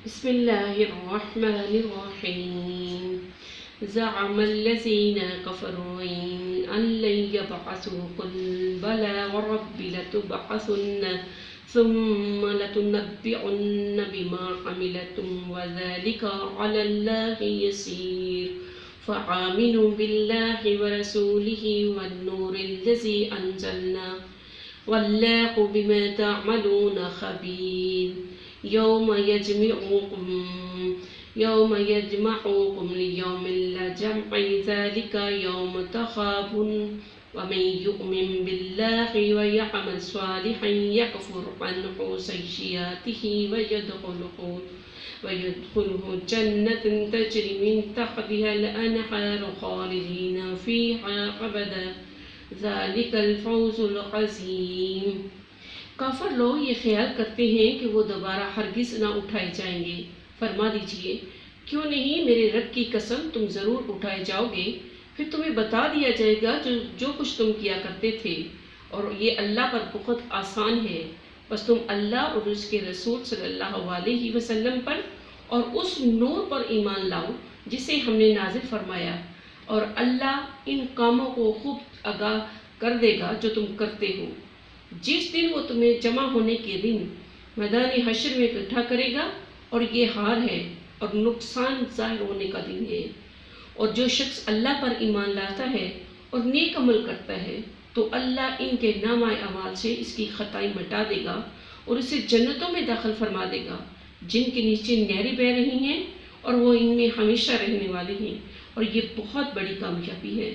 بسم الله الرحمن الرحيم. زعم الذين كفروا أن لن يبعثوا قل بلى ورب لتبعثن ثم لتنبئن بما عملتم وذلك على الله يسير. فآمنوا بالله ورسوله والنور الذي أنزلنا والله بما تعملون خبير. يوم يجمعكم ليوم الجمع ذلك يوم تغابن ومن يؤمن بالله ويعمل صالحا يكفر عنه سيئاته ويدخله جنة تجري من تحتها الأنهار خالدين فيها أبدا ذلك الفوز العظيم. کافر لوگ یہ خیال کرتے ہیں کہ وہ دوبارہ ہرگز نہ اٹھائے جائیں گے. فرما دیجئے کیوں نہیں میرے رب کی قسم تم ضرور اٹھائے جاؤ گے، پھر تمہیں بتا دیا جائے گا جو کچھ تم کیا کرتے تھے، اور یہ اللہ پر بہت آسان ہے. بس تم اللہ اور اس کے رسول صلی اللہ علیہ وسلم پر اور اس نور پر ایمان لاؤ جسے ہم نے نازل فرمایا، اور اللہ ان کاموں کو خوب آگاہ کر دے گا جو تم کرتے ہو. جس دن وہ تمہیں جمع ہونے کے دن میدان حشر میں اکٹھا کرے گا، اور یہ ہار ہے اور نقصان ظاہر ہونے کا دن ہے. اور جو شخص اللہ پر ایمان لاتا ہے اور نیک عمل کرتا ہے تو اللہ ان کے نامہ اعمال سے اس کی خطائیں مٹا دے گا اور اسے جنتوں میں داخل فرما دے گا جن کے نیچے نہریں بہہ رہی ہیں، اور وہ ان میں ہمیشہ رہنے والے ہیں، اور یہ بہت بڑی کامیابی ہے.